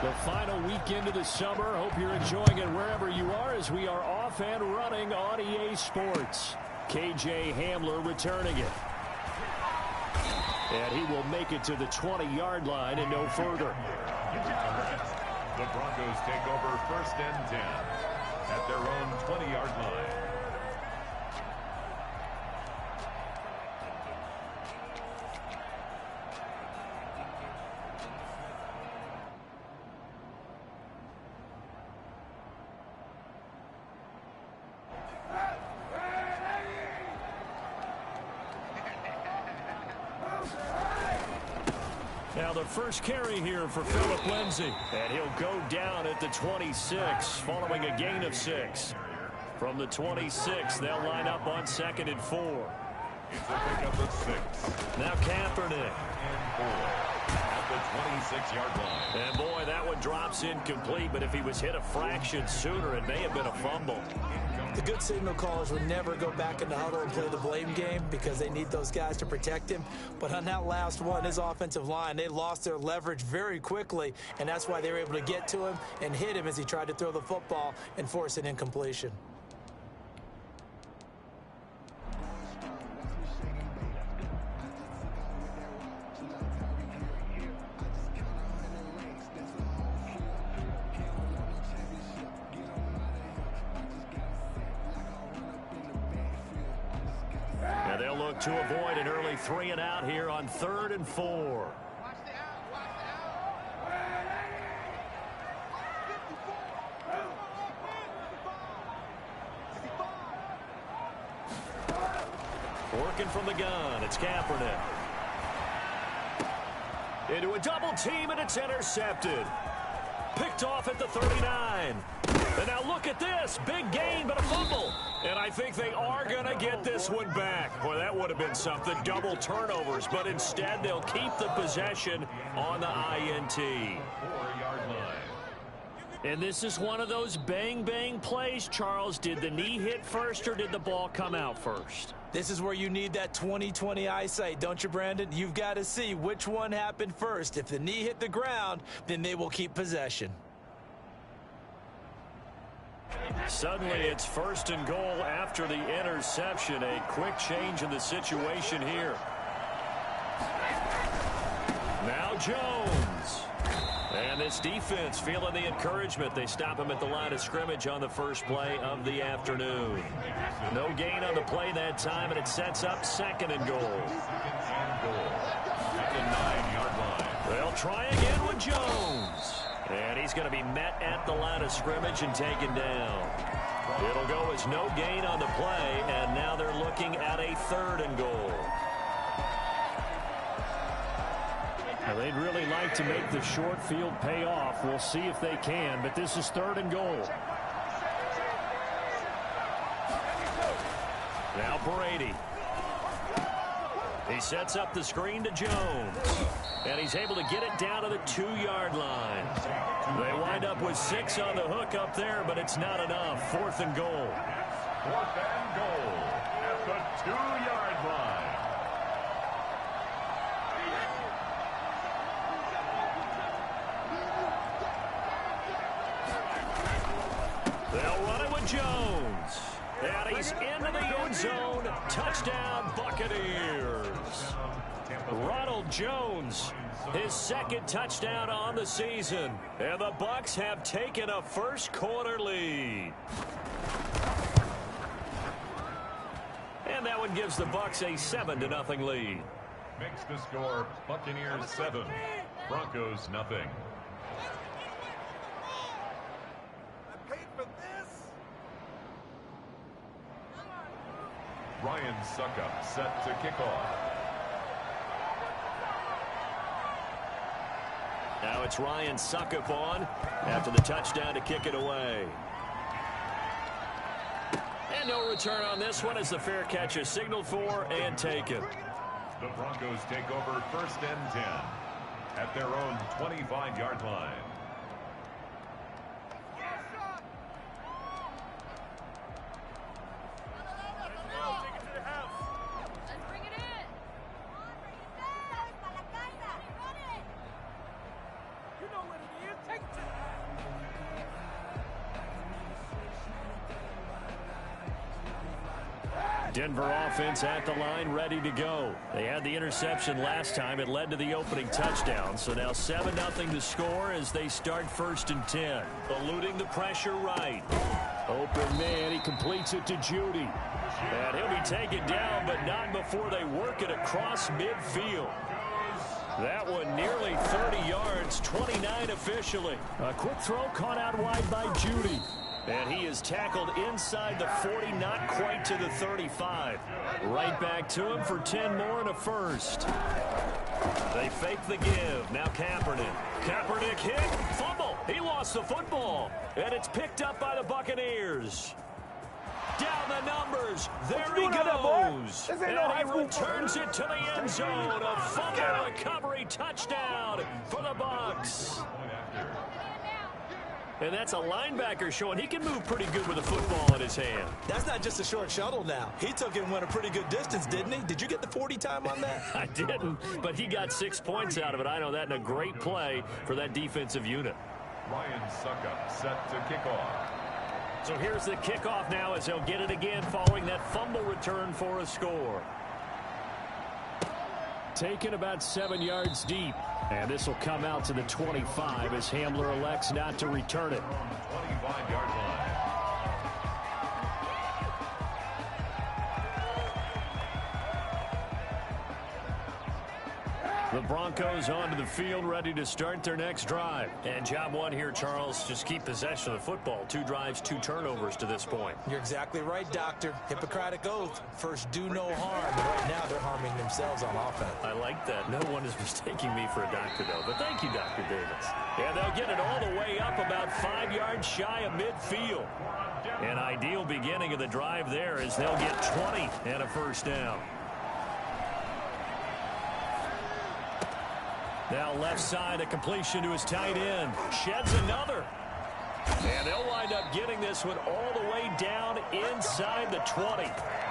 The final weekend of the summer. Hope you're enjoying it wherever you are as we are off and running on EA Sports. KJ Hamler returning it. And he will make it to the 20-yard line and no further. The Broncos take over 1st and 10 at their own 20-yard line. Now the first carry here for Phillip Lindsay. And he'll go down at the 26 following a gain of 6. From the 26, they'll line up on 2nd and 4. It's a pickup of 6. Now Kaepernick. And 4 at the 26-yard line. And boy, that one drops incomplete, but if he was hit a fraction sooner, it may have been a fumble. The good signal callers would never go back in the huddle and play the blame game because they need those guys to protect him. But on that last one, his offensive line, they lost their leverage very quickly, and that's why they were able to get to him and hit him as he tried to throw the football and force an incompletion. They'll look to avoid an early 3 and out here on 3rd and 4. Working from the gun, it's Kaepernick. Into a double team, and it's intercepted. Picked off at the 39. And now look at this. Big gain, but a fumble. And I think they are going to get this one back. Boy, that would have been something. Double turnovers. But instead, they'll keep the possession on the INT. 4-yard line. And this is one of those bang-bang plays, Charles. Did the knee hit first or did the ball come out first? This is where you need that 20/20 eyesight, don't you, Brandon? You've got to see which one happened first. If the knee hit the ground, then they will keep possession. Suddenly, it's 1st and goal after the interception. A quick change in the situation here. Now Jones. And this defense feeling the encouragement. They stop him at the line of scrimmage on the first play of the afternoon. No gain on the play that time, and it sets up 2nd and goal. 2nd and goal at the 9-yard line. They'll try again with Jones. And he's going to be met at the line of scrimmage and taken down. It'll go as no gain on the play, and now they're looking at a 3rd and goal. Now, they'd really like to make the short field pay off. We'll see if they can, but this is 3rd and goal. Now Brady. He sets up the screen to Jones. And he's able to get it down to the 2-yard line. They wind up with 6 on the hook up there, but it's not enough. 4th and goal. 4th and goal at the 2-yard line. They'll run it with Jones. And he's into the end zone. Touchdown, Buccaneers. Ronald Jones, his 2nd touchdown on the season. And the Bucs have taken a first-quarter lead. And that one gives the Bucs a 7-0 lead. Makes the score Buccaneers 7, Broncos nothing. Ryan Suckup set to kick off. Now it's Ryan Suckup on after the touchdown to kick it away. And no return on this one as the fair catch is signaled for and taken. The Broncos take over 1st and 10 at their own 25-yard line. You know what it is. Denver offense at the line, ready to go. They had the interception last time. It led to the opening touchdown. So now 7-0 to score as they start 1st and 10. Eluding the pressure right. Open man, he completes it to Judy. And he'll be taken down, but not before they work it across midfield. That one nearly 30 yards, 29 officially. A quick throw caught out wide by Judy. And he is tackled inside the 40, not quite to the 35. Right back to him for 10 more and a first. They fake the give. Now Kaepernick. Kaepernick hit. Fumble. He lost the football. And it's picked up by the Buccaneers. Down the numbers. There he goes. And he returns it to the end zone. A fumble recovery touchdown for the Bucs. And that's a linebacker showing he can move pretty good with a football in his hand. That's not just a short shuttle now. He took it and went a pretty good distance, didn't he? Did you get the 40 time on that? I didn't, but he got 6 points out of it. I know that, in a great play for that defensive unit. Ryan Suckup set to kick off. So here's the kickoff now as they'll get it again following that fumble return for a score. Taken about 7 yards deep. And this will come out to the 25 as Hamler elects not to return it. 25-yard line. The Broncos onto the field, ready to start their next drive. And job one here, Charles, just keep possession of the football. 2 drives, 2 turnovers to this point. You're exactly right, Doctor. Hippocratic oath. First, do no harm. But right now, they're harming themselves on offense. I like that. No one is mistaking me for a doctor, though. But thank you, Dr. Davis. Yeah, they'll get it all the way up about 5 yards shy of midfield. An ideal beginning of the drive there as they'll get 20 and a first down. Now left side, a completion to his tight end. Sheds another. And they'll wind up getting this one all the way down inside the 20.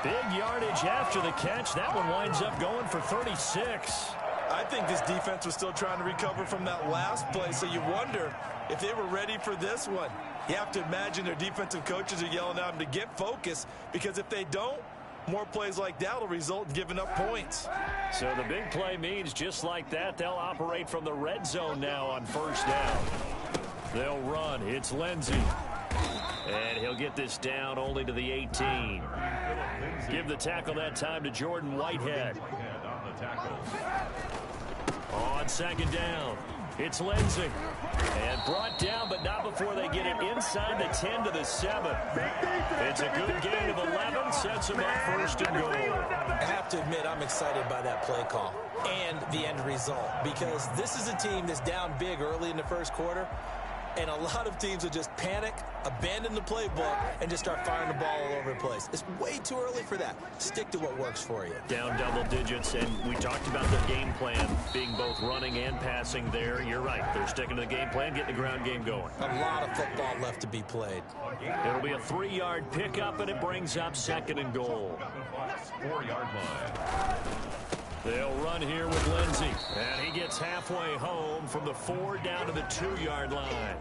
Big yardage after the catch. That one winds up going for 36. I think this defense was still trying to recover from that last play, so you wonder if they were ready for this one. You have to imagine their defensive coaches are yelling at them to get focused, because if they don't, more plays like that will result in giving up points. So the big play means just like that, they'll operate from the red zone now on first down. They'll run. It's Lindsey. And he'll get this down only to the 18. Give the tackle that time to Jordan Whitehead. On second down, it's Lindsey. And brought down, but not before they get it inside the 10 to the 7. It's a good gain of 11, sets them up first and goal. I have to admit, I'm excited by that play call and the end result, because this is a team that's down big early in the first quarter, and a lot of teams will just panic, abandon the playbook, and just start firing the ball all over the place. It's way too early for that. Stick to what works for you. Down double digits, and we talked about their game plan being both running and passing there. You're right. They're sticking to the game plan, getting the ground game going. A lot of football left to be played. It'll be a 3-yard pickup, and it brings up second and goal. 4-yard line. They'll run here with Lindsey. And he gets halfway home from the 4 down to the 2-yard line.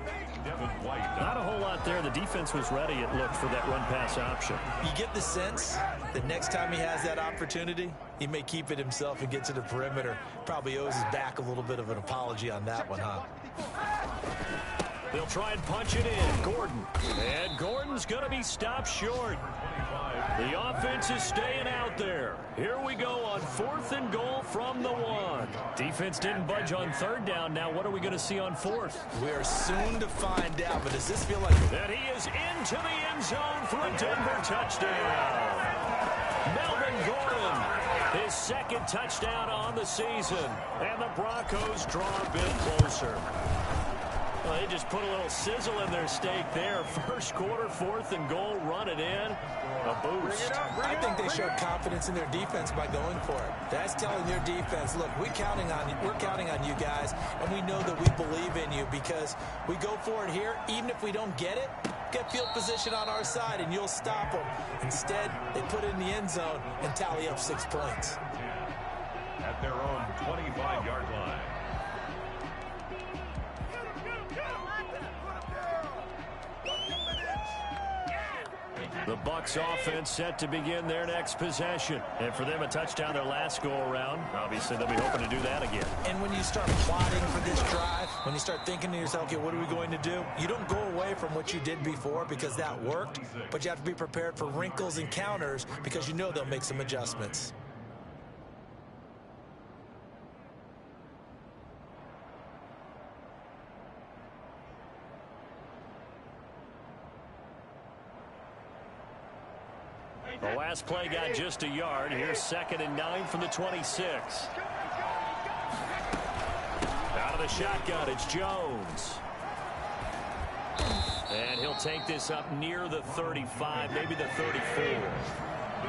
Not a whole lot there. The defense was ready, it looked, for that run-pass option. You get the sense that next time he has that opportunity, he may keep it himself and get to the perimeter. Probably owes his back a little bit of an apology on that one, huh? They'll try and punch it in. Gordon. And Gordon's going to be stopped short. The offense is staying out there. Here we go on 4th and goal from the 1. Defense didn't budge on 3rd down. Now what are we going to see on 4th? We are soon to find out, but does this feel like... That he is into the end zone for a Denver touchdown. Melvin Gordon, his 2nd touchdown on the season. And the Broncos draw a bit closer. Well, they just put a little sizzle in their steak there. First quarter, 4th and goal, run it in. A boost. I think they showed confidence in their defense by going for it. That's telling their defense, look, we're counting on you guys, and we know that we believe in you, because we go for it here. Even if we don't get it, get field position on our side, and you'll stop them. Instead, they put it in the end zone and tally up 6 points. At their own 25-yard line. The Bucs offense set to begin their next possession. And for them, a touchdown their last go-around. Obviously, they'll be hoping to do that again. And when you start plotting for this drive, when you start thinking to yourself, okay, what are we going to do? You don't go away from what you did before because that worked, but you have to be prepared for wrinkles and counters because you know they'll make some adjustments. The last play got just a yard. Here's 2nd and 9 from the 26. Out of the shotgun, it's Jones. And he'll take this up near the 35, maybe the 34.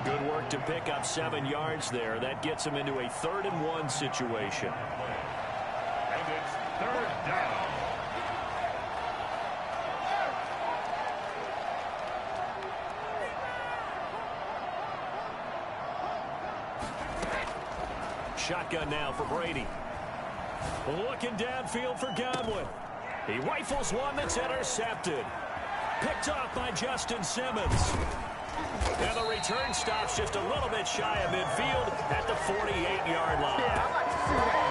Good work to pick up 7 yards there. That gets him into a 3rd and 1 situation. And it's 3rd down. Shotgun now for Brady. Looking downfield for Godwin. He rifles one that's intercepted. Picked off by Justin Simmons. And the return stops just a little bit shy of midfield at the 48-yard line.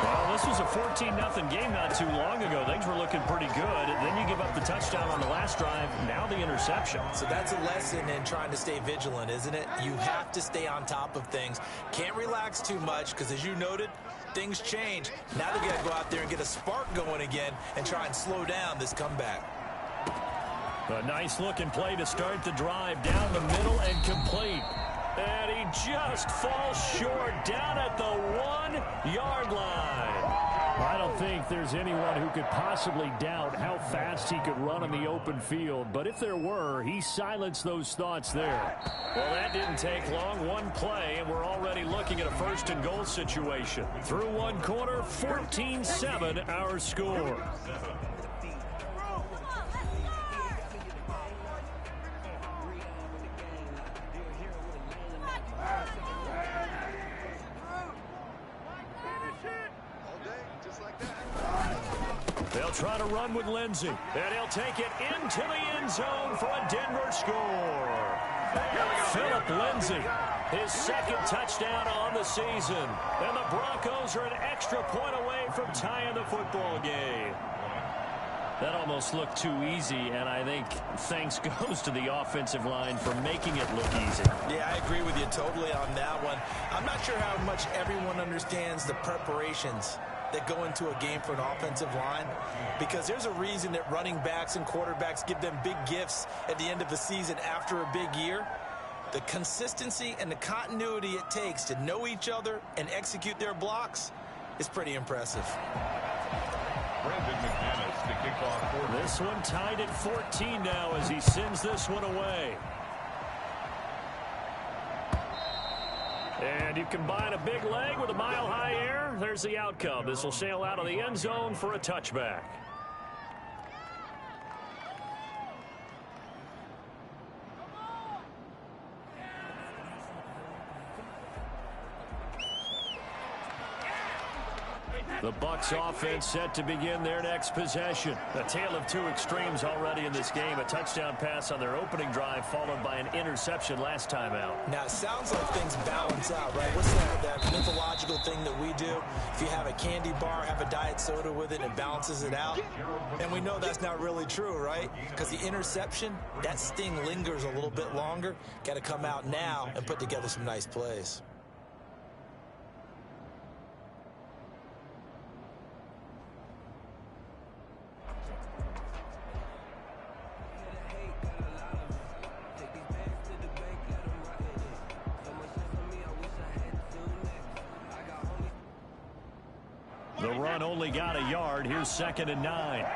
Well, this was a 14-0 game not too long ago. Things were looking pretty good. Then you give up the touchdown on the last drive. Now the interception. So that's a lesson in trying to stay vigilant, isn't it? You have to stay on top of things. Can't relax too much because, as you noted, things change. Now they've got to go out there and get a spark going again and try and slow down this comeback. A nice-looking play to start the drive down the middle and complete. And he just falls short down at the 1-yard line. I don't think there's anyone who could possibly doubt how fast he could run on the open field. But if there were, he silenced those thoughts there. Well, that didn't take long. One play, and we're already looking at a 1st and goal situation. Through one quarter, 14-7 our score. They'll try to run with Lindsey, and he'll take it into the end zone for a Denver score. Philip Lindsey, his 2nd touchdown on the season. And the Broncos are an extra point away from tying the football game. That almost looked too easy, and I think thanks goes to the offensive line for making it look easy. Yeah, I agree with you totally on that one. I'm not sure how much everyone understands the preparations that go into a game for an offensive line, because there's a reason that running backs and quarterbacks give them big gifts at the end of the season after a big year. The consistency and the continuity it takes to know each other and execute their blocks is pretty impressive. Brandon McManus to kick off for this one tied at 14 now as he sends this one away. And you combine a big leg with a mile-high air, there's the outcome. This will sail out of the end zone for a touchback. The Bucs offense set to begin their next possession. A tale of 2 extremes already in this game. A touchdown pass on their opening drive followed by an interception last time out. Now, it sounds like things balance out, right? What's that mythological thing that we do? If you have a candy bar, have a diet soda with it, it balances it out. And we know that's not really true, right? Because the interception, that sting lingers a little bit longer. Got to come out now and put together some nice plays. The run only got a yard. Here's 2nd and 9.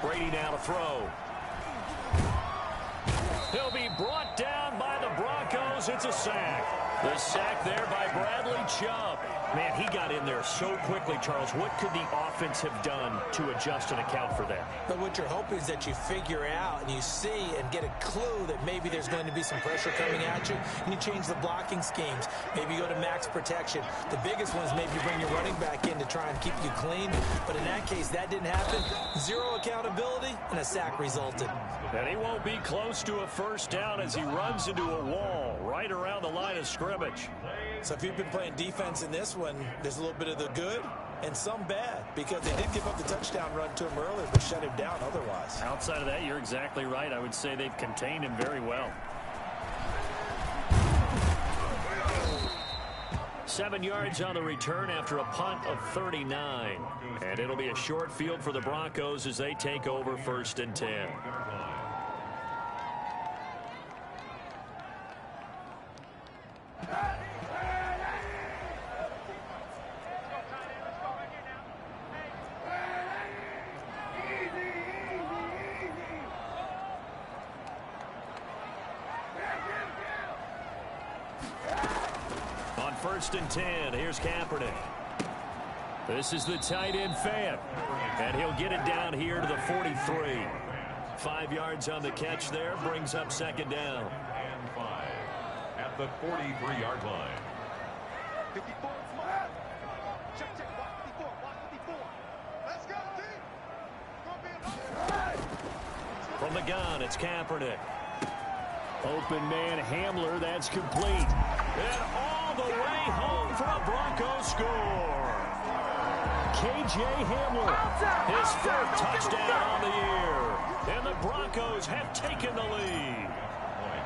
Brady now to throw. He'll be brought down by the Broncos. It's a sack. The sack there by Bradley Chubb. Man, he got in there so quickly, Charles. What could the offense have done to adjust and account for that? But what you're hoping is that you figure out and you see and get a clue that maybe there's going to be some pressure coming at you, and you change the blocking schemes. Maybe you go to max protection. The biggest one is maybe you bring your running back in to try and keep you clean. But in that case, that didn't happen. Zero accountability, and a sack resulted. And he won't be close to a first down as he runs into a wall right around the line of scrimmage. So if you've been playing defense in this one, there's a little bit of the good and some bad, because they did give up the touchdown run to him earlier but shut him down otherwise. Outside of that, you're exactly right. I would say they've contained him very well. 7 yards on the return after a punt of 39. And it'll be a short field for the Broncos as they take over 1st and 10. On 1st and 10, here's Kaepernick. This is the tight end fan, and he'll get it down here to the 43. 5 yards on the catch there, brings up 2nd down. And 5 at the 43-yard line. 54, check, block 54, block 54. Let's go, team. From the gun, it's Kaepernick. Open man Hamler, that's complete. And all the way home for a Broncos score. K.J. Hamler. His 4th touchdown on the year. And the Broncos have taken the lead.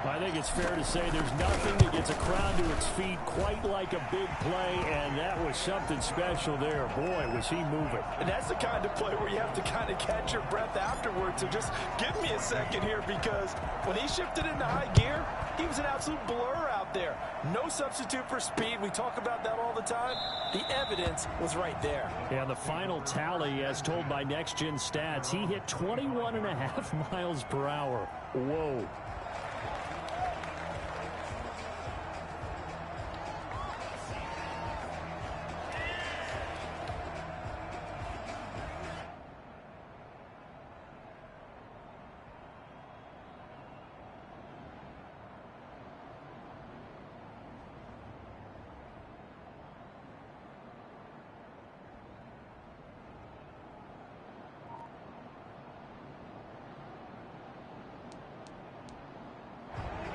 I think it's fair to say there's nothing that gets a crowd to its feet quite like a big play, and that was something special there. Boy, was he moving. And that's the kind of play where you have to kind of catch your breath afterwards. So just give me a second here, because when he shifted into high gear, he was an absolute blur out there. No substitute for speed. We talk about that all the time. The evidence was right there. And the final tally, as told by Next Gen Stats, he hit 21.5 miles per hour. Whoa.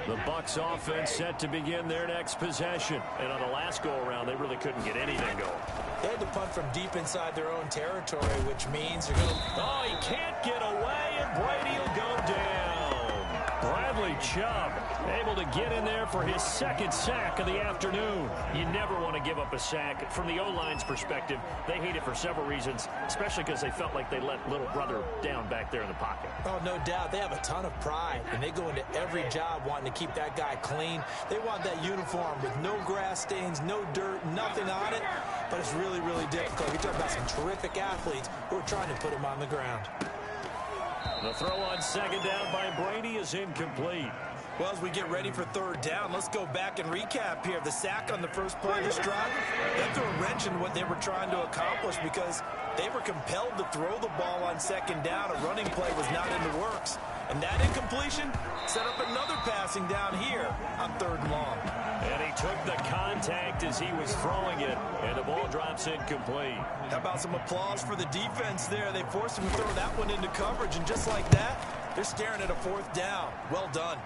The Bucs offense set to begin their next possession. And on the last go-around, they really couldn't get anything going. They had to punt from deep inside their own territory, which means they're going to... Oh, he can't get away, and Brady will go down. Bradley Chubb able to get in there for his 2nd sack of the afternoon. You never want to give up a sack. From the O-line's perspective, they hate it for several reasons, especially because they felt like they let little brother down back there in the pocket. Oh, no doubt. They have a ton of pride, and they go into every job wanting to keep that guy clean. They want that uniform with no grass stains, no dirt, nothing on it. But it's really, really difficult. You're talking about some terrific athletes who are trying to put him on the ground. The throw on 2nd down by Brady is incomplete. Well, as we get ready for 3rd down, let's go back and recap here. The sack on the first play of this drive, that threw a wrench in what they were trying to accomplish, because they were compelled to throw the ball on 2nd down. A running play was not in the works. And that incompletion set up another passing down here on 3rd and long. And he took the contact as he was throwing it, and the ball drops incomplete. How about some applause for the defense there? They forced him to throw that one into coverage, and just like that, they're staring at a 4th down. Well done.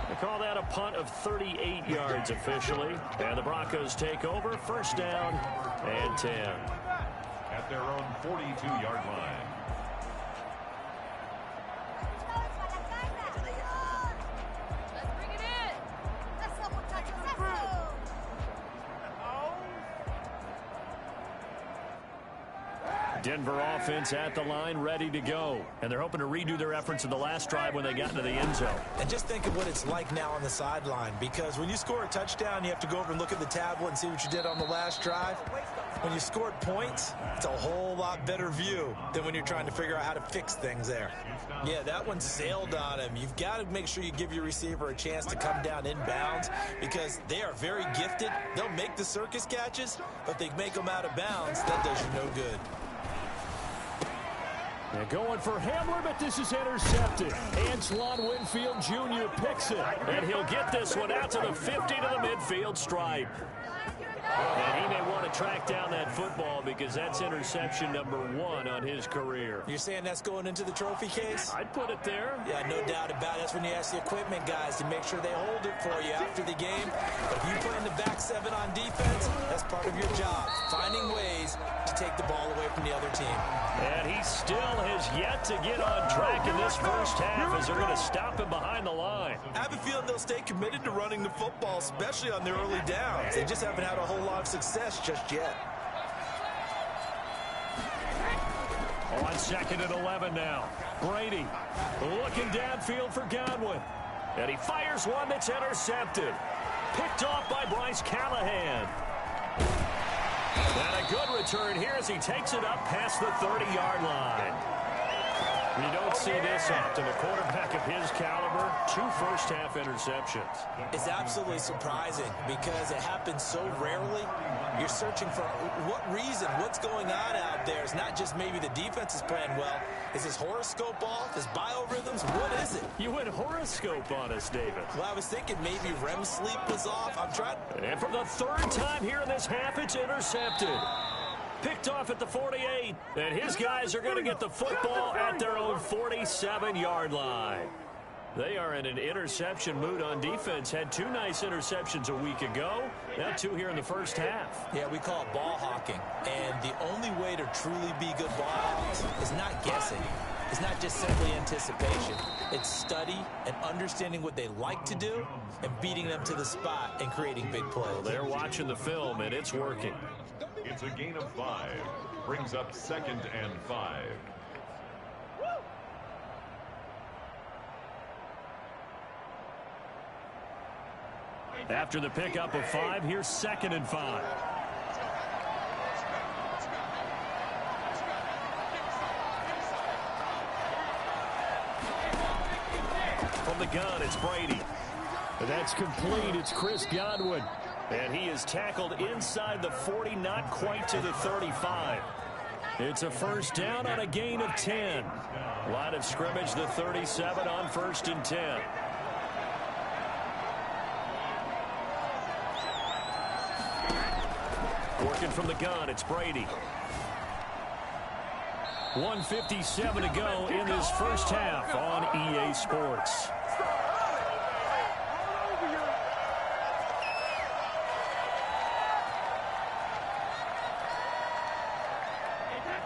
They call that a punt of 38 yards officially. And the Broncos take over, 1st down and 10. At their own 42-yard line. Denver offense at the line, ready to go. And they're hoping to redo their efforts in the last drive when they got into the end zone. And just think of what it's like now on the sideline, because when you score a touchdown, you have to go over and look at the tablet and see what you did on the last drive. When you scored points, it's a whole lot better view than when you're trying to figure out how to fix things there. Yeah, that one sailed on him. You've got to make sure you give your receiver a chance to come down inbounds because they are very gifted. They'll make the circus catches, but they make them out of bounds. That does you no good. They're going for Hamler, but this is intercepted. Antoine Winfield Jr. picks it, and he'll get this one out to the 50 to the midfield stripe. And he may want to track down that football because that's interception number 1 on his career. You're saying that's going into the trophy case? I'd put it there. Yeah, no doubt about it. That's when you ask the equipment guys to make sure they hold it for you after the game. But if you play in the back 7 on defense, that's part of your job, finding ways to take the ball away from the other team. And he still has yet to get on track in this first half as they're going to stop him behind the line. I have a feeling they'll stay committed to running the football, especially on their early downs. They just haven't had a whole lot of success just yet. On 2nd and 11 now. Brady looking downfield for Godwin. And he fires one that's intercepted. Picked off by Bryce Callahan. And a good return here as he takes it up past the 30-yard line. You don't see this often. A quarterback of his caliber, 2 first-half interceptions. It's absolutely surprising because it happens so rarely. You're searching for what reason, what's going on out there. It's not just maybe the defense is playing well. Is his horoscope off? His biorhythms? What is it? You went horoscope on us, David. Well, I was thinking maybe REM sleep was off. I'm trying. And for the 3rd time here in this half, it's intercepted. Picked off at the 48, and his guys are going to get the football at their own 47-yard line. They are in an interception mood on defense. Had 2 nice interceptions a week ago. Now 2 here in the first half. Yeah, we call it ball hawking. And the only way to truly be good ball hawks is not guessing. It's not just simply anticipation. It's study and understanding what they like to do and beating them to the spot and creating big plays. Well, they're watching the film, and it's working. It's a gain of 5. Brings up 2nd and 5. After the pickup of 5, here's 2nd and 5. From the gun, it's Brady. That's complete. It's Chris Godwin. And he is tackled inside the 40, not quite to the 35. It's a first down on a gain of 10. Line of scrimmage, the 37 on 1st and 10. Working from the gun, it's Brady. 1:57 to go in this first half on EA Sports.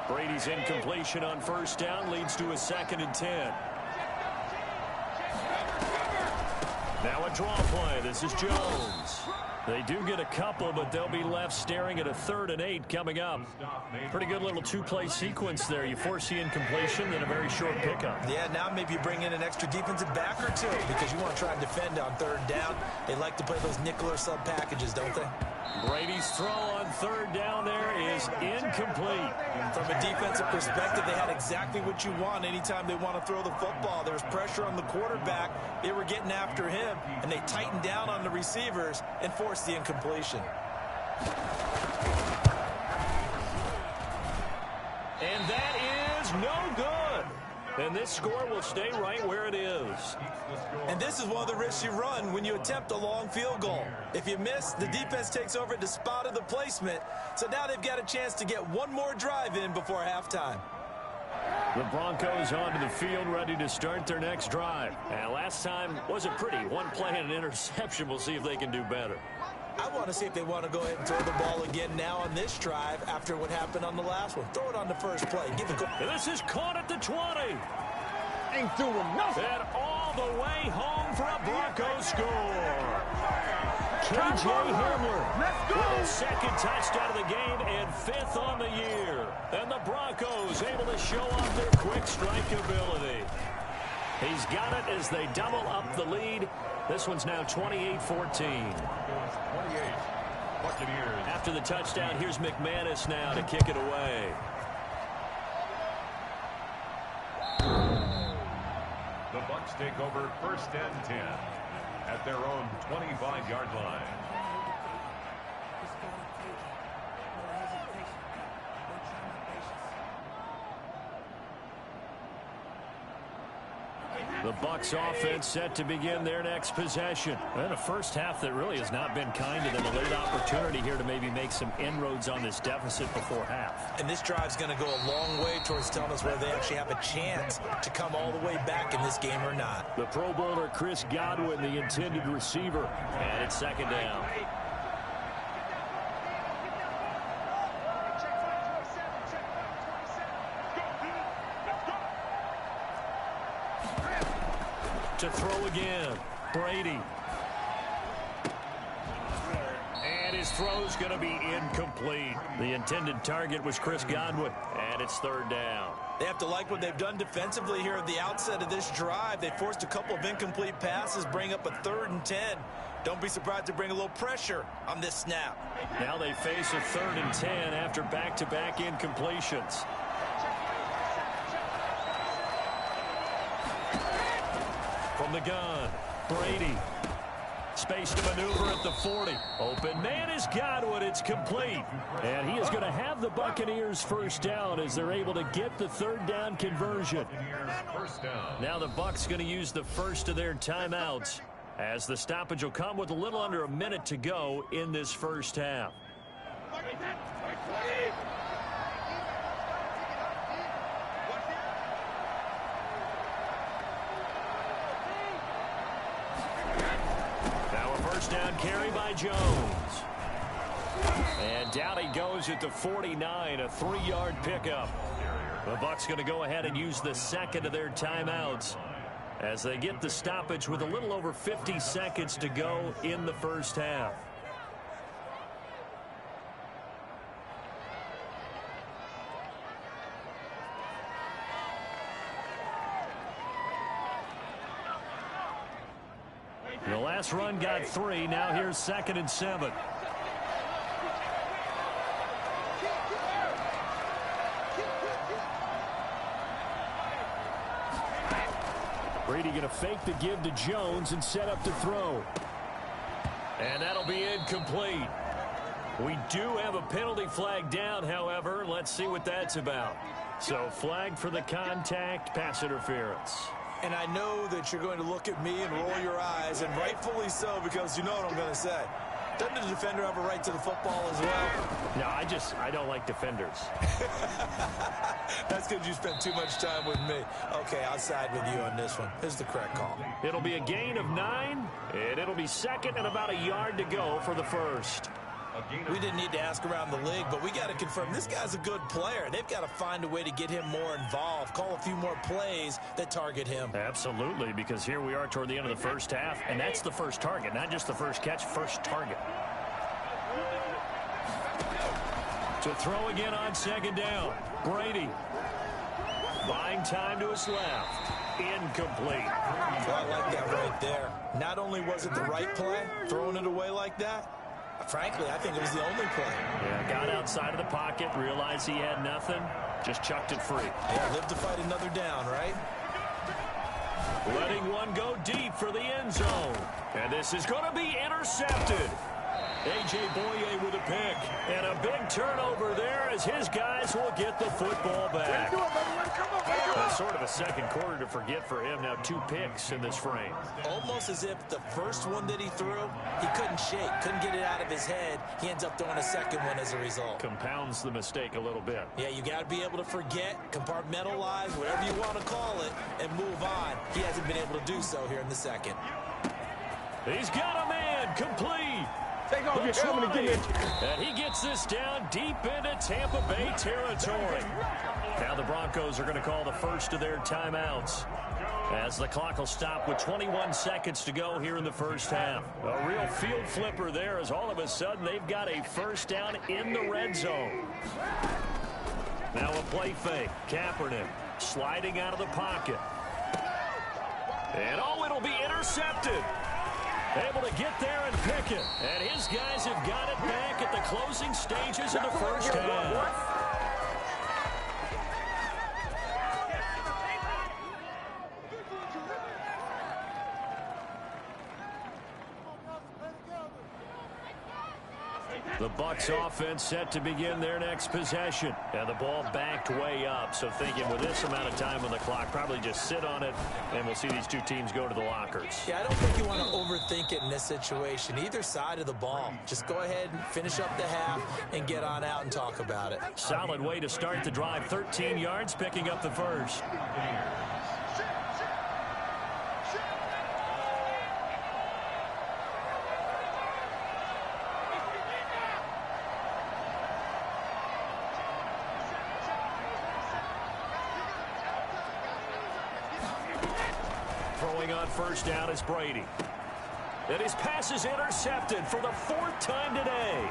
Brady's incompletion on 1st down leads to a 2nd and 10. Now a draw play. This is Jones. They do get a couple, but they'll be left staring at a 3rd and 8 coming up. Pretty good little 2-play sequence there. You force the incompletion, then a very short pickup. Yeah, now maybe you bring in an extra defensive back or 2 because you want to try and defend on 3rd down. They like to play those nickel or sub packages, don't they? Brady's throw on 3rd down there is incomplete. From a defensive perspective, they had exactly what you want anytime they want to throw the football. There was pressure on the quarterback. They were getting after him, and they tightened down on the receivers and forced the incompletion. And that is no good. And this score will stay right where it is. And this is one of the risks you run when you attempt a long field goal. If you miss, the defense takes over at the spot of the placement. So now they've got a chance to get one more drive in before halftime. The Broncos onto the field ready to start their next drive. And last time wasn't pretty. 1 play and an interception. We'll see if they can do better. I want to see if they want to go ahead and throw the ball again now on this drive after what happened on the last one. Throw it on the first play. Give it. And this is caught at the 20. Ain't doing nothing. And all the way home for a Broncos score. K.J. Hamler with a second touchdown of the game and 5th on the year. And the Broncos able to show off their quick strike ability. He's got it as they double up the lead. This one's now 28-14. 28. Buccaneers. After the touchdown, here's McManus now to kick it away. The Bucs take over 1st and 10 at their own 25-yard line. The Bucs offense set to begin their next possession. And a first half that really has not been kind to them. A late opportunity here to maybe make some inroads on this deficit before half. And this drive's going to go a long way towards telling us whether they actually have a chance to come all the way back in this game or not. The Pro Bowler Chris Godwin, the intended receiver. And it's 2nd down. To throw again, Brady. And his throw's going to be incomplete. The intended target was Chris Godwin, and it's 3rd down. They have to like what they've done defensively here at the outset of this drive. They forced a couple of incomplete passes, bring up a 3rd and 10. Don't be surprised to bring a little pressure on this snap. Now they face a 3rd and 10 after back-to-back incompletions. From the gun, Brady. Space to maneuver at the 40. Open man is Godwin. It's complete. And he is going to have the Buccaneers 1st down as they're able to get the 3rd down conversion. Now the Bucs going to use the first of their timeouts as the stoppage will come with a little under a minute to go in this first half. First down carry by Jones. And down he goes at the 49, a 3-yard pickup. The Bucs going to go ahead and use the second of their timeouts as they get the stoppage with a little over 50 seconds to go in the first half. The last run got 3. Now here's 2nd and 7. Brady going to fake the give to Jones and set up to throw. And that'll be incomplete. We do have a penalty flag down, however. Let's see what that's about. So flag for the contact, pass interference. And I know that you're going to look at me and roll your eyes, and rightfully so, because you know what I'm going to say. Doesn't the defender have a right to the football as well? No, I don't like defenders. That's because you spent too much time with me. Okay, I'll side with you on this one. Here's the correct call. It'll be a gain of 9, and it'll be 2nd and about a yard to go for the first. We didn't need to ask around the league, but we got to confirm this guy's a good player. They've got to find a way to get him more involved, call a few more plays that target him. Absolutely, because here we are toward the end of the first half, and that's the first target, not just the first catch, first target. To throw again on 2nd down, Brady. Buying time to his left. Incomplete. Well, I like that right there. Not only was it the right play, throwing it away like that, frankly, I think it was the only play. Yeah, got outside of the pocket, realized he had nothing, just chucked it free. Yeah, live to fight another down, right? Letting one go deep for the end zone. And this is going to be intercepted. A.J. Boye with a pick. And a big turnover there as his guys will get the football back. Sort of a second quarter to forget for him. Now 2 picks in this frame. Almost as if the first one that he threw, he couldn't shake, couldn't get it out of his head. He ends up throwing a second one as a result. Compounds the mistake a little bit. Yeah, you got to be able to forget, compartmentalize, whatever you want to call it, and move on. He hasn't been able to do so here in the second. He's got a man complete. Take off your helmet and give me a... And he gets this down deep into Tampa Bay territory. Now the Broncos are going to call the first of their timeouts. As the clock will stop with 21 seconds to go here in the first half. A real field flipper there as all of a sudden they've got a first down in the red zone. Now a play fake. Kaepernick sliding out of the pocket. And it'll be intercepted. Able to get there and pick it. And his guys have got it back at the closing stages of the first half. The Bucs offense set to begin their next possession. And the ball backed way up. So thinking with this amount of time on the clock, probably just sit on it, and we'll see these two teams go to the lockers. Yeah, I don't think you want to overthink it in this situation. Either side of the ball. Just go ahead and finish up the half and get on out and talk about it. Solid way to start the drive. 13 yards, picking up the first. On first down is Brady. And his pass is intercepted for the 4th time today.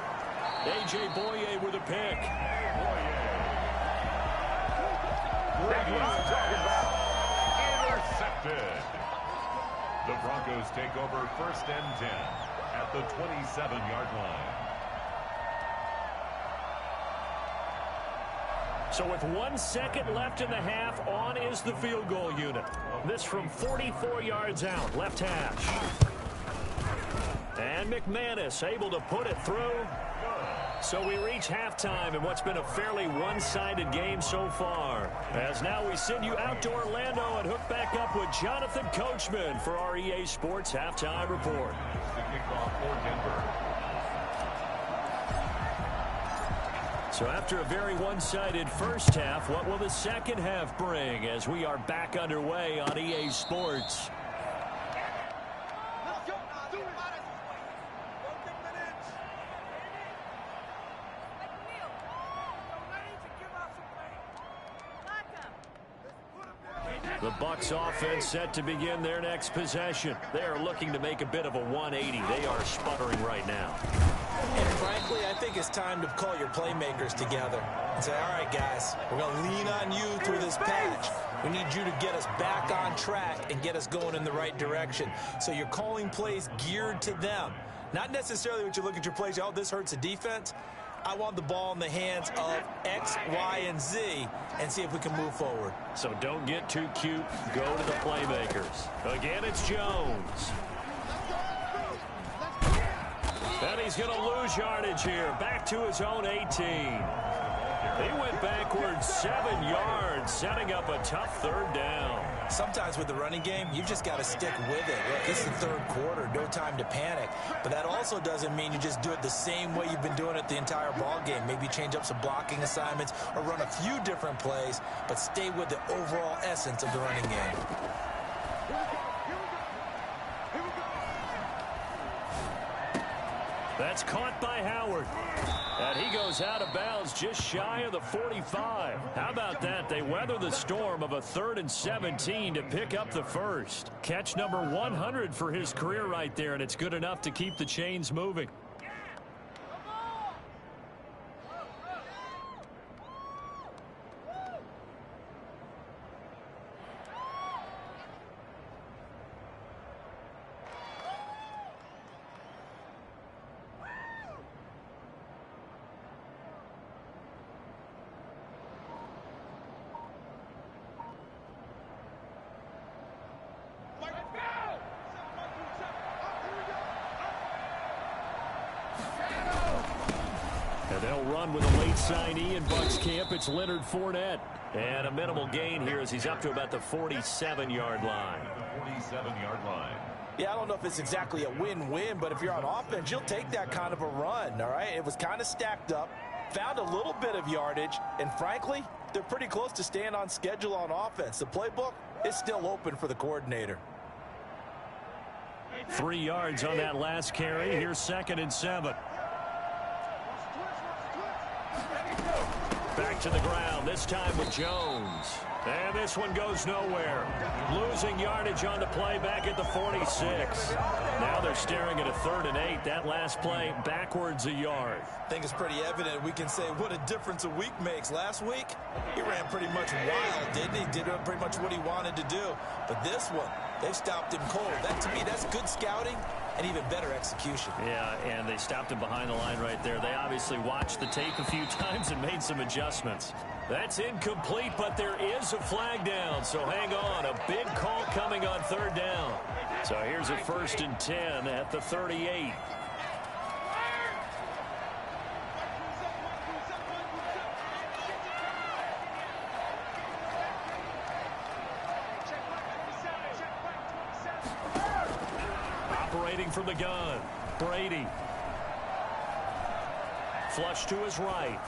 A.J. Boye with a pick. That's what I'm talking about. Intercepted. The Broncos take over 1st and 10 at the 27-yard line. So with 1 second left in the half, on is the field goal unit. This from 44 yards out, left hash. And McManus able to put it through. So we reach halftime in what's been a fairly one-sided game so far. As now we send you out to Orlando and hook back up with Jonathan Coachman for our EA Sports Halftime Report. The kickoff for Denver. So after a very one-sided first half, what will the second half bring as we are back underway on EA Sports? The Bucs offense set to begin their next possession. They are looking to make a bit of a 180. They are sputtering right now. And frankly, I think it's time to call your playmakers together and say, all right, guys, we're going to lean on you through this patch. We need you to get us back on track and get us going in the right direction. So you're calling plays geared to them. Not necessarily what you look at your plays, oh, this hurts the defense. I want the ball in the hands of X, Y, and Z and see if we can move forward. So don't get too cute. Go to the playmakers. Again, it's Jones. And he's going to lose yardage here. Back to his own 18. He went backwards 7 yards, setting up a tough 3rd down. Sometimes with the running game, you've just got to stick with it. Look, it's the 3rd quarter, no time to panic. But that also doesn't mean you just do it the same way you've been doing it the entire ball game. Maybe change up some blocking assignments or run a few different plays, but stay with the overall essence of the running game. That's caught by Howard. And he goes out of bounds just shy of the 45. How about that? They weather the storm of a 3rd and 17 to pick up the first. Catch number 100 for his career right there, and it's good enough to keep the chains moving. And they'll run with a late signee in Bucs camp. It's Leonard Fournette. And a minimal gain here as he's up to about the 47-yard line. 47-yard line. Yeah, I don't know if it's exactly a win-win, but if you're on offense, you'll take that kind of a run, all right? It was kind of stacked up, found a little bit of yardage, and frankly, they're pretty close to staying on schedule on offense. The playbook is still open for the coordinator. 3 yards on that last carry. Here's 2nd and 7. Back to the ground, this time with Jones. And this one goes nowhere. Losing yardage on the play back at the 46. Now they're staring at a 3rd and 8. That last play backwards a yard. I think it's pretty evident. We can say what a difference a week makes. Last week, he ran pretty much wild, didn't he? Did pretty much what he wanted to do. But this one, they stopped him cold. That, to me, that's good scouting and even better execution. Yeah, and they stopped him behind the line right there. They obviously watched the tape a few times and made some adjustments. That's incomplete, but there is a flag down, so hang on. A big call coming on 3rd down. So here's a 1st and 10 at the 38. Operating from the gun, Brady. Flush to his right.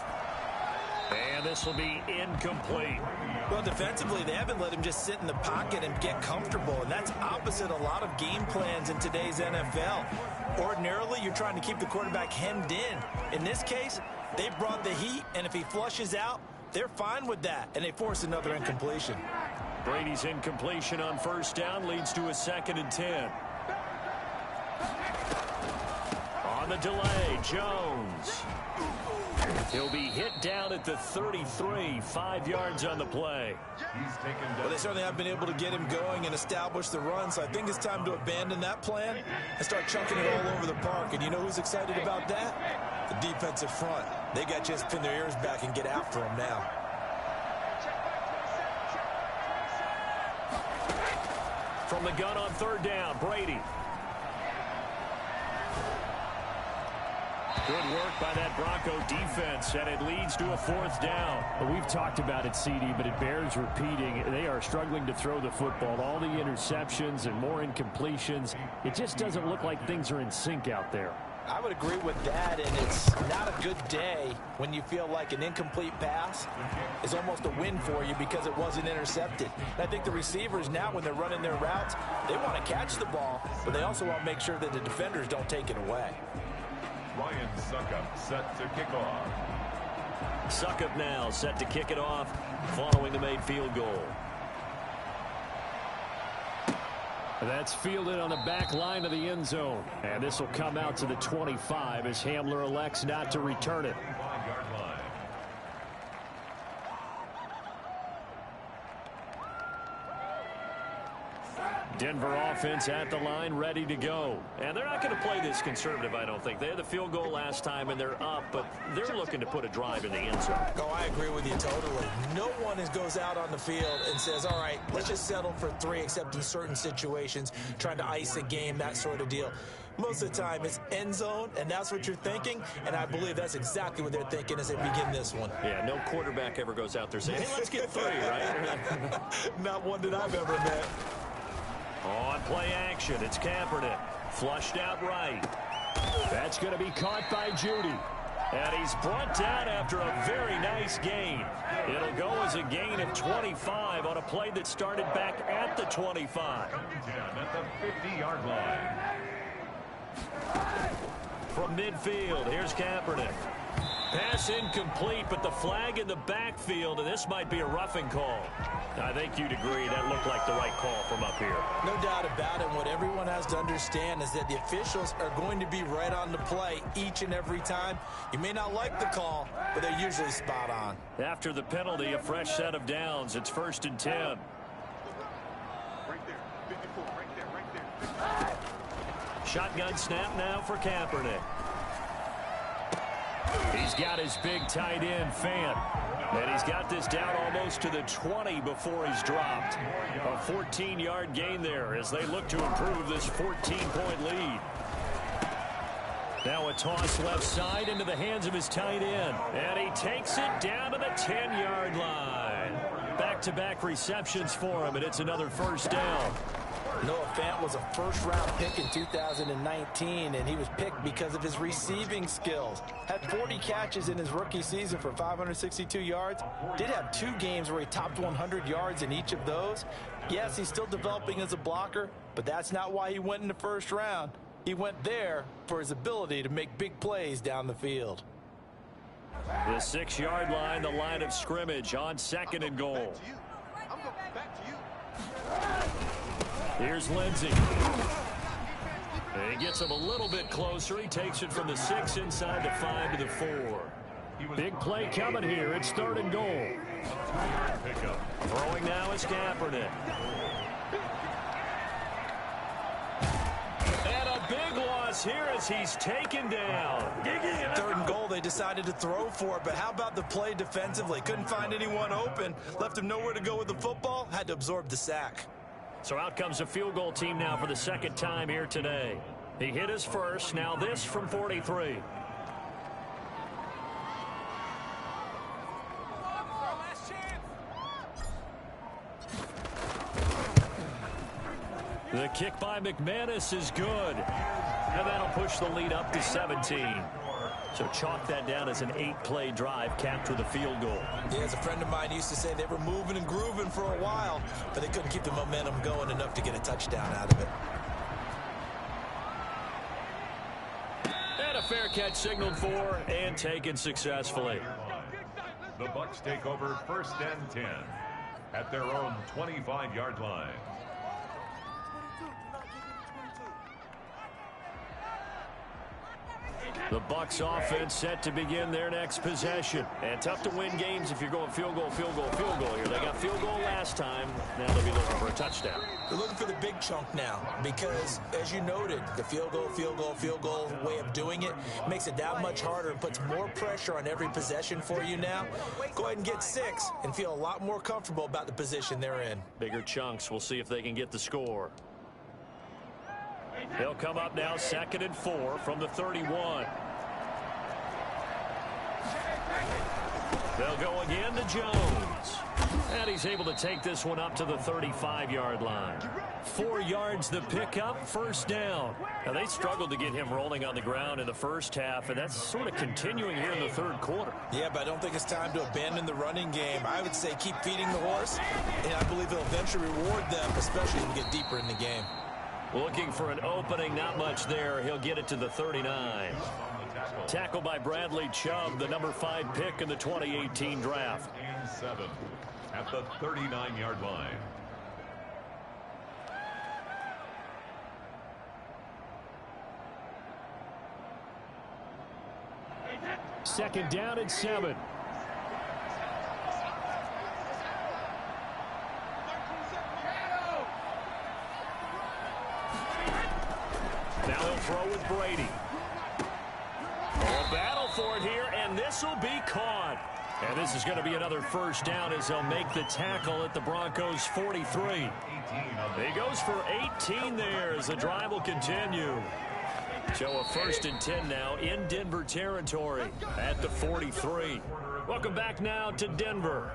And this will be incomplete. Well, defensively, they haven't let him just sit in the pocket and get comfortable, and that's opposite a lot of game plans in today's NFL. Ordinarily, you're trying to keep the quarterback hemmed in. In this case, they brought the heat, and if he flushes out, they're fine with that, and they force another incompletion. Brady's incompletion on 1st down leads to a 2nd and 10. On the delay, Jones. He'll be hit down at the 33, 5 yards on the play. Well, they certainly have been able to get him going and establish the run, so I think it's time to abandon that plan and start chucking it all over the park. And you know who's excited about that? The defensive front. They got to just pin their ears back and get after him now. From the gun on 3rd down, Brady. Good work by that Bronco defense, and it leads to a 4th down. Well, we've talked about it, CD, but it bears repeating. They are struggling to throw the football. All the interceptions and more incompletions. It just doesn't look like things are in sync out there. I would agree with that, and it's not a good day when you feel like an incomplete pass is almost a win for you because it wasn't intercepted. And I think the receivers now, when they're running their routes, they want to catch the ball, but they also want to make sure that the defenders don't take it away. Ryan Suckup set to kick off. Suckup now set to kick it off following the made field goal. That's fielded on the back line of the end zone. And this will come out to the 25 as Hamler elects not to return it. 5-yard line. Denver offense at the line, ready to go. And they're not going to play this conservative, I don't think. They had the field goal last time, and they're up, but they're looking to put a drive in the end zone. Oh, I agree with you totally. No one goes out on the field and says, all right, let's just settle for 3, except in certain situations, trying to ice a game, that sort of deal. Most of the time, it's end zone, and that's what you're thinking, and I believe that's exactly what they're thinking as they begin this one. Yeah, no quarterback ever goes out there saying, hey, let's get 3, right? Not one that I've ever met. On play action, it's Kaepernick. Flushed out right. That's going to be caught by Judy. And he's brought down after a very nice gain. It'll go as a gain of 25 on a play that started back at the 25. At the 50-yard line. From midfield, here's Kaepernick. Pass incomplete, but the flag in the backfield, and this might be a roughing call. I think you'd agree that looked like the right call from up here. No doubt about it. What everyone has to understand is that the officials are going to be right on the play each and every time. You may not like the call, but they're usually spot on. After the penalty, a fresh set of downs. It's 1st and 10. Right there, 54, right there. Shotgun snap now for Kaepernick. He's got his big tight end, Fant. And he's got this down almost to the 20 before he's dropped. A 14-yard gain there as they look to improve this 14-point lead. Now a toss left side into the hands of his tight end. And he takes it down to the 10-yard line. Back-to-back receptions for him, and it's another 1st down. Noah Fant was a first-round pick in 2019, and he was picked because of his receiving skills. Had 40 catches in his rookie season for 562 yards. Did have 2 games where he topped 100 yards in each of those. Yes, he's still developing as a blocker, but that's not why he went in the 1st round. He went there for his ability to make big plays down the field. The 6-yard line, the line of scrimmage on 2nd and goal. Here's Lindsey. And he gets him a little bit closer. He takes it from the 6 inside the 5 to the 4. Big play coming here. It's 3rd and goal. Throwing now is Kaepernick. And a big loss here as he's taken down. 3rd and goal, they decided to throw for it, but how about the play defensively? Couldn't find anyone open, left him nowhere to go with the football, had to absorb the sack. So out comes a field goal team now for the 2nd time here today. He hit his first, now this from 43. The kick by McManus is good. And that'll push the lead up to 17. So chalk that down as an 8-play drive capped with a field goal. Yeah, as a friend of mine used to say, they were moving and grooving for a while, but they couldn't keep the momentum going enough to get a touchdown out of it. And a fair catch signaled for and taken successfully. The Bucs take over 1st and 10 at their own 25-yard line. The Bucs offense set to begin their next possession. And tough to win games if you're going field goal, field goal, field goal here. They got field goal last time. Now they'll be looking for a touchdown. They're looking for the big chunk now because, as you noted, the field goal way of doing it makes it that much harder and puts more pressure on every possession for you now. Go ahead and get 6 and feel a lot more comfortable about the position they're in. Bigger chunks. We'll see if they can get the score. They'll come up now 2nd and 4 from the 31. They'll go again to Jones. And he's able to take this one up to the 35-yard line. 4 yards the pickup, 1st down. Now they struggled to get him rolling on the ground in the first half, and that's sort of continuing here in the 3rd quarter. Yeah, but I don't think it's time to abandon the running game. I would say keep feeding the horse, and I believe it'll eventually reward them, especially as we get deeper in the game. Looking for an opening, not much there. He'll get it to the 39. Tackled by Bradley Chubb, the number 5 pick in the 2018 draft. 7 at the 39-yard line. Second down and 7. Now he'll throw with Brady. A battle for it here, and this will be caught. And this is going to be another 1st down as they'll make the tackle at the Broncos' 43. He goes for 18 there as the drive will continue. So a 1st and 10 now in Denver territory at the 43. Welcome back now to Denver.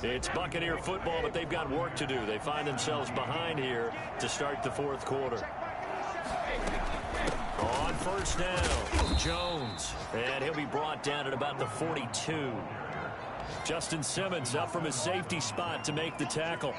It's Buccaneer football, but they've got work to do. They find themselves behind here to start the 4th quarter. On 1st down, Jones. And he'll be brought down at about the 42. Justin Simmons up from his safety spot to make the tackle.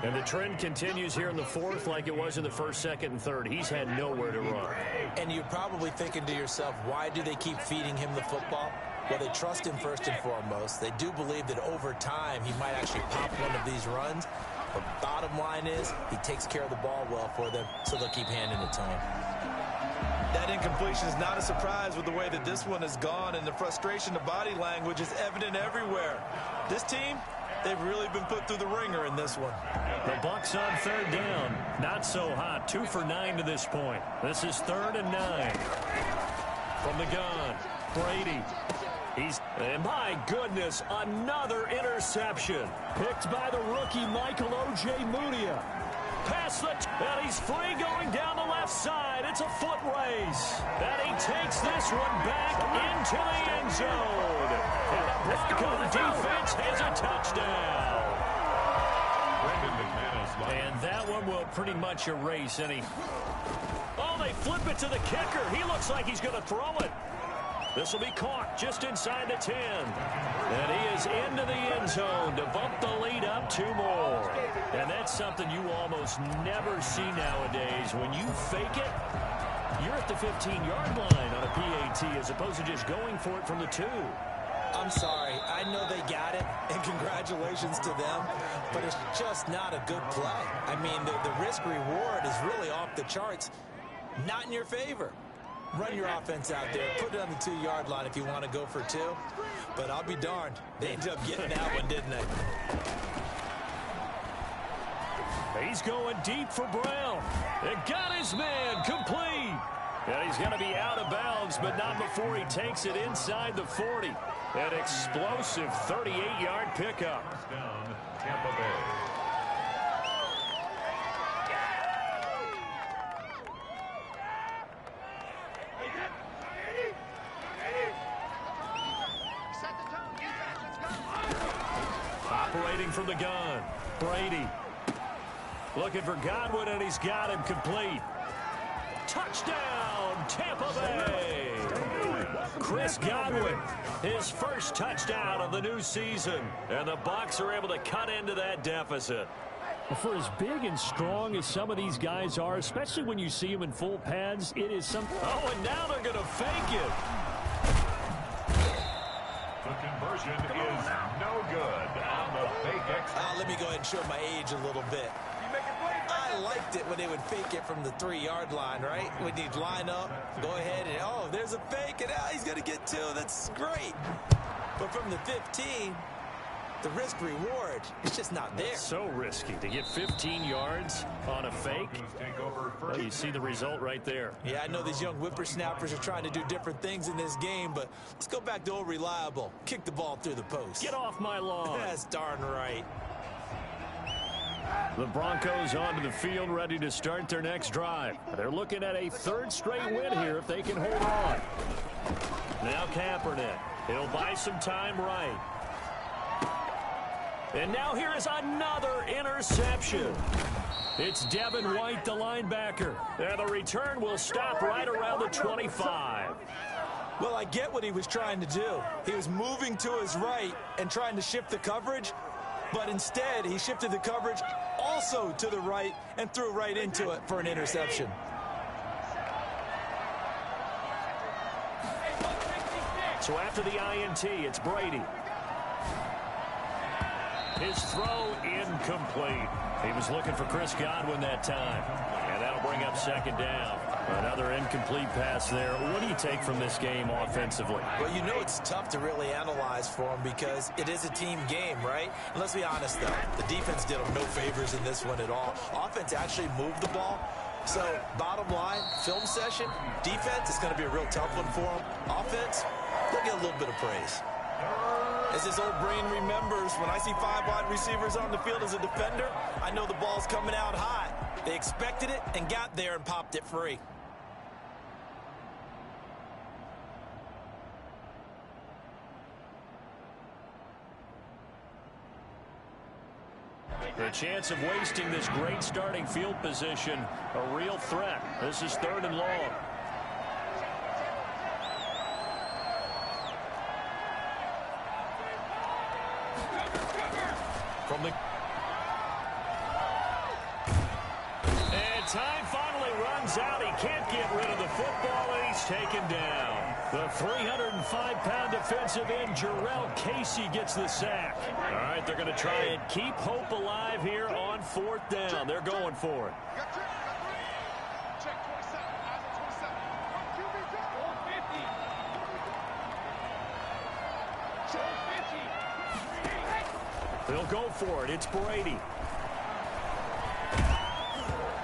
And the trend continues here in the 4th like it was in the 1st, 2nd, and 3rd. He's had nowhere to run. And you're probably thinking to yourself, why do they keep feeding him the football? Well, they trust him first and foremost. They do believe that over time he might actually pop one of these runs. But bottom line is he takes care of the ball well for them, so they'll keep handing it to him. That incompletion is not a surprise with the way that this one has gone, and the frustration, the body language is evident everywhere. This team, they've really been put through the ringer in this one. The Bucs on 3rd down. Not so hot. 2 for 9 to this point. This is 3rd and 9. From the gun, Brady. And my goodness, another interception. Picked by the rookie Michael Ojemudia. And he's free going down the left side. It's a foot race. And he takes this one back into the end zone. And the Bronco defense has a touchdown. And that one will pretty much erase any. Oh, they flip it to the kicker. He looks like he's going to throw it. This will be caught just inside the 10. And he is into the end zone to bump the lead up 2 more. And that's something you almost never see nowadays. When you fake it, you're at the 15-yard line on a PAT as opposed to just going for it from the 2. I'm sorry. I know they got it, and congratulations to them, but it's just not a good play. I mean, the risk-reward is really off the charts. Not in your favor. Run your offense out there. Put it on the 2-yard line if you want to go for 2. But I'll be darned. They ended up getting that one, didn't they? He's going deep for Brown. It got his man complete. And he's going to be out of bounds, but not before he takes it inside the 40. An explosive 38-yard pickup. Down, Tampa Bay. Operating from the gun, Brady. Looking for Godwin, and he's got him complete. Touchdown, Tampa Bay. Chris Godwin, his first touchdown of the new season. And the Bucs are able to cut into that deficit. For as big and strong as some of these guys are, especially when you see them in full pads, it is something. Oh, and now they're going to fake it. The conversion is no good on the fake extra. Let me go ahead and show my age a little bit. I liked it when they would fake it from the 3-yard line, right? When you'd line up, go ahead and, oh, there's a fake, and he's going to get 2. That's great. But from the 15, the risk-reward, it's just not there. It's so risky to get 15 yards on a fake. Well, you see the result right there. Yeah, I know these young whippersnappers are trying to do different things in this game, but let's go back to old reliable. Kick the ball through the post. Get off my lawn. That's darn right. The Broncos onto the field, ready to start their next drive. They're looking at a 3rd straight win here if they can hold on. Now Kaepernick. He'll buy some time right. And now here is another interception. It's Devin White, the linebacker. And the return will stop right around the 25. Well, I get what he was trying to do. He was moving to his right and trying to shift the coverage, but instead he shifted the coverage also to the right and threw right into it for an interception. So after the INT, it's Brady. His throw incomplete. He was looking for Chris Godwin that time. And that'll bring up 2nd down. Another incomplete pass there. What do you take from this game offensively? Well, you know it's tough to really analyze for them because it is a team game, right? And let's be honest, though. The defense did them no favors in this one at all. Offense actually moved the ball. So, bottom line, film session, defense is going to be a real tough one for them. Offense, they'll get a little bit of praise. As his old brain remembers, when I see 5 wide receivers on the field as a defender, I know the ball's coming out hot. They expected it and got there and popped it free. The chance of wasting this great starting field position, a real threat. This is 3rd and long. And time finally runs out. He can't get rid of the football, and he's taken down. The 305-pound defensive end, Jarrell Casey, gets the sack. All right, they're going to try and keep hope alive here on 4th down. They're going for it. They'll go for it. It's Brady.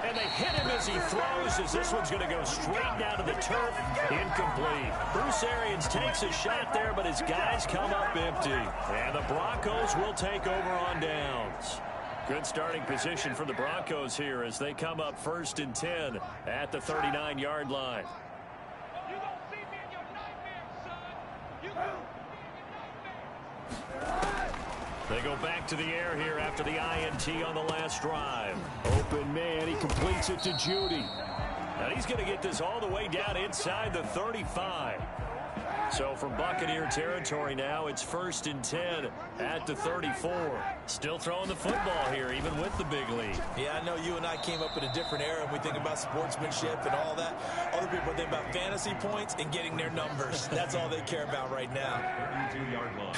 And they hit him as he throws, as this one's going to go straight down to the turf. Incomplete. Bruce Arians takes a shot there, but his guys come up empty. And the Broncos will take over on downs. Good starting position for the Broncos here as they come up 1st and 10 at the 39-yard line. They go back to the air here after the INT on the last drive. Open man, he completes it to Judy. And he's going to get this all the way down inside the 35. So from Buccaneer territory now, it's 1st and 10 at the 34. Still throwing the football here, even with the big lead. Yeah, I know you and I came up in a different era, and we think about sportsmanship and all that. Other people think about fantasy points and getting their numbers. That's all they care about right now. 32-yard line.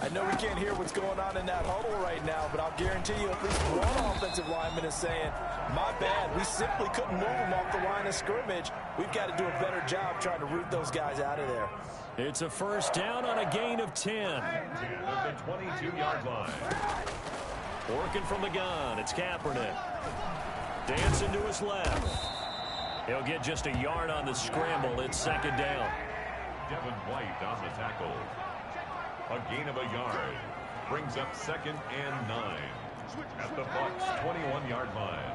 I know we can't hear what's going on in that huddle right now, but I'll guarantee you at least one offensive lineman is saying, my bad, we simply couldn't move them off the line of scrimmage. We've got to do a better job trying to root those guys out of there. It's a 1st down on a gain of 10. At the 22-yard line. Working from the gun, it's Kaepernick. Dancing to his left. He'll get just a yard on the scramble. It's 2nd down. Devin White on the tackle. A gain of a yard. Brings up 2nd and 9. At the Bucs 21-yard line.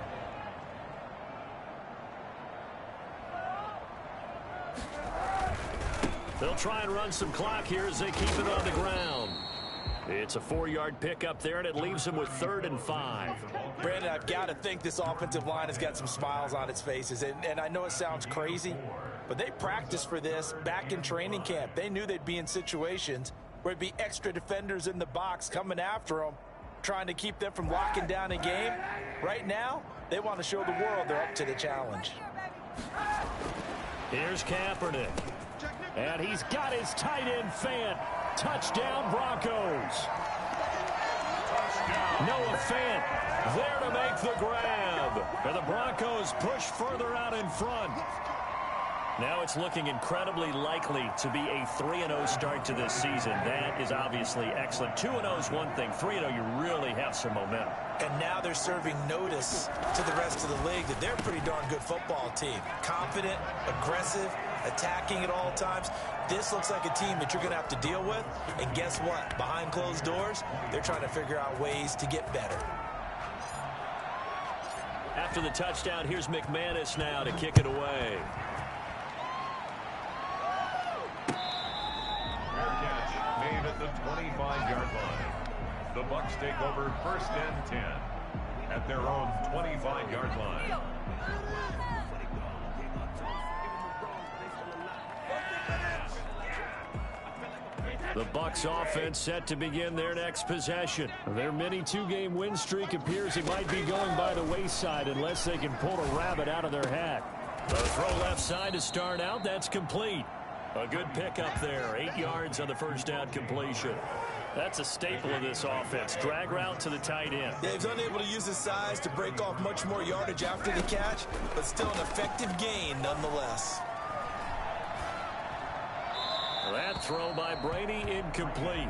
They'll try and run some clock here as they keep it on the ground. It's a 4-yard pickup there, and it leaves them with 3rd and 5. Brandon, I've got to think this offensive line has got some smiles on its faces. And I know it sounds crazy, but they practiced for this back in training camp. They knew they'd be in situations where it'd be extra defenders in the box coming after them, trying to keep them from locking down a game. Right now, they want to show the world they're up to the challenge. Here's Kaepernick. And he's got his tight end Fant. Touchdown, Broncos. Noah Fant there to make the grab. And the Broncos push further out in front. Now it's looking incredibly likely to be a 3-0 start to this season. That is obviously excellent. 2-0 is one thing. 3-0, you really have some momentum. And now they're serving notice to the rest of the league that they're a pretty darn good football team. Confident, aggressive, attacking at all times. This looks like a team that you're going to have to deal with. And guess what? Behind closed doors, they're trying to figure out ways to get better. After the touchdown, here's McManus now to kick it away. Made at the 25-yard line. The Bucs take over 1st and 10 at their own 25-yard line. The Bucs offense set to begin their next possession. Their mini 2-game win streak appears it might be going by the wayside unless they can pull a rabbit out of their hat. The throw left side to start out. That's complete. A good pickup there. 8 yards on the 1st down completion. That's a staple of this offense. Drag route to the tight end. Yeah, he's unable to use his size to break off much more yardage after the catch, but still an effective gain nonetheless. That throw by Brady incomplete.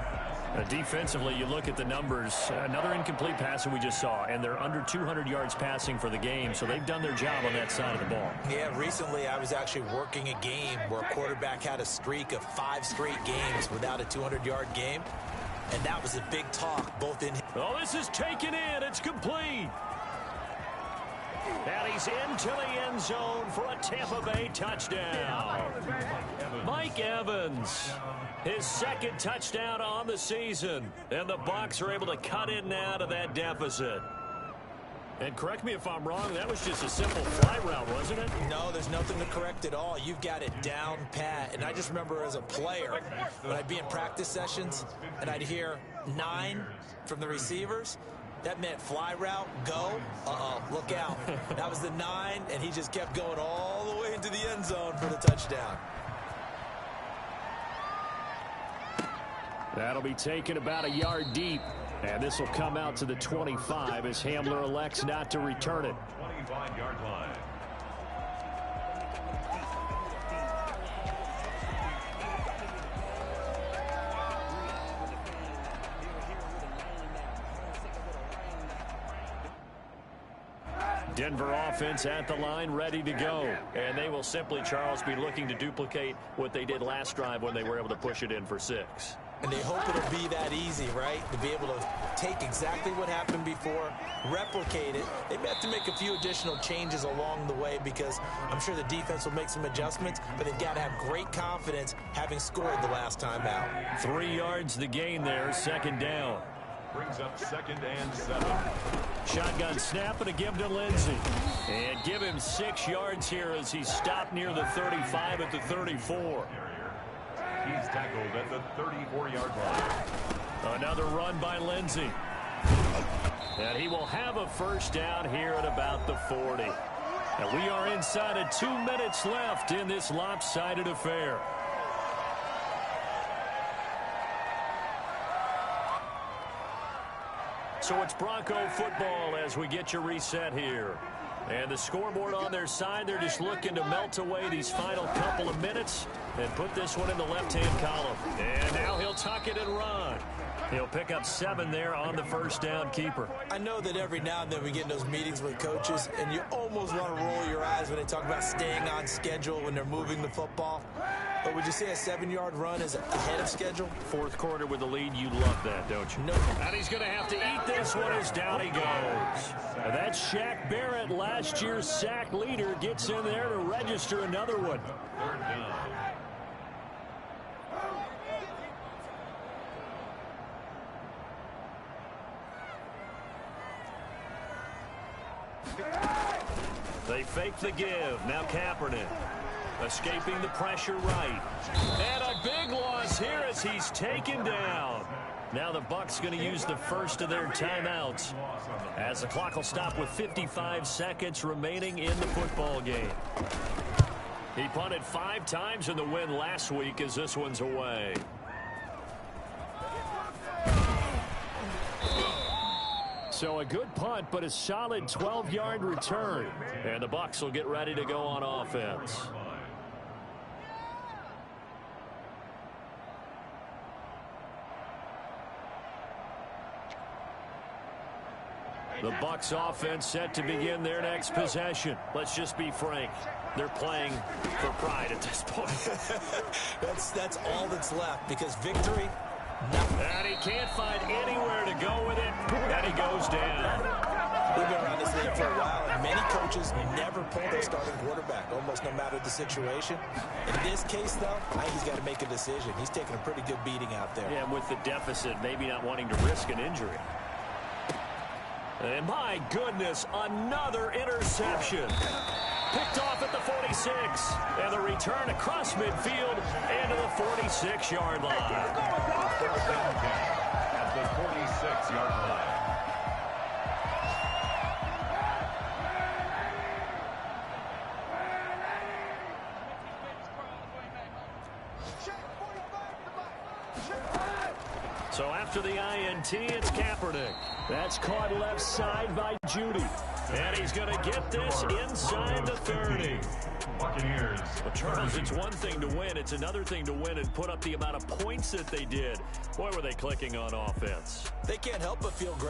Defensively, you look at the numbers. Another incomplete pass that we just saw, and they're under 200 yards passing for the game, so they've done their job on that side of the ball. Yeah, recently I was actually working a game where a quarterback had a streak of 5 straight games without a 200-yard game, and that was a big talk, both in... Oh, this is taken in. It's complete. And he's into the end zone for a Tampa Bay touchdown. Mike Evans, his 2nd touchdown on the season. And the Bucs are able to cut in now to that deficit. And correct me if I'm wrong, that was just a simple fly route, wasn't it? No, there's nothing to correct at all. You've got it down pat. And I just remember as a player, when I'd be in practice sessions and I'd hear 9 from the receivers, that meant fly route, go, look out. That was the 9, and he just kept going all the way into the end zone for the touchdown. That'll be taken about a yard deep. And this will come out to the 25 as Hamler elects not to return it. 25-yard line. Denver offense at the line, ready to go. And they will simply, Charles, be looking to duplicate what they did last drive when they were able to push it in for 6. And they hope it'll be that easy, right? To be able to take exactly what happened before, replicate it. They may have to make a few additional changes along the way because I'm sure the defense will make some adjustments, but they've got to have great confidence having scored the last time out. 3 yards the gain there, 2nd down. Brings up 2nd and 7. Shotgun snap and a give to Lindsey. And give him 6 yards here as he stopped near the 35 at the 34. He's tackled at the 34-yard line. Another run by Lindsey. And he will have a first down here at about the 40. And we are inside of 2 minutes left in this lopsided affair. So it's Bronco football as we get you reset here. And the scoreboard on their side, they're just looking to melt away these final couple of minutes and put this one in the left-hand column. And now he'll tuck it and run. He'll pick up 7 there on the first down keeper. I know that every now and then we get in those meetings with coaches, and you almost want to roll your eyes when they talk about staying on schedule when they're moving the football. But would you say a 7-yard run is ahead of schedule? Fourth quarter with the lead, you love that, don't you? No. And he's going to have to eat this one as down he goes. And that's Shaq Barrett, last year's sack leader, gets in there to register another one. Third down. They fake the give. Now Kaepernick escaping the pressure right. And a big loss here as he's taken down. Now the Bucs going to use the first of their timeouts as the clock will stop with 55 seconds remaining in the football game. He punted 5 times in the win last week as this one's away. So a good punt, but a solid 12-yard return. And the Bucs will get ready to go on offense. The Bucs offense set to begin their next possession. Let's just be frank. They're playing for pride at this point. That's all that's left, because victory, nothing. And he can't find anywhere to go with it. And he goes down. We've been around this league for a while, and many coaches never pull their starting quarterback, almost no matter the situation. In this case, though, I think he's got to make a decision. He's taking a pretty good beating out there. Yeah, with the deficit, maybe not wanting to risk an injury. And my goodness, another interception. Picked off at the 46. And the return across midfield into the 46-yard line. At the 46-yard line. So after the INT, it's Kaepernick. That's caught left side by Judy. And he's going to get this inside the 30. Buccaneers. Well, Charles, it's one thing to win. It's another thing to win and put up the amount of points that they did. Boy, were they clicking on offense. They can't help but feel great.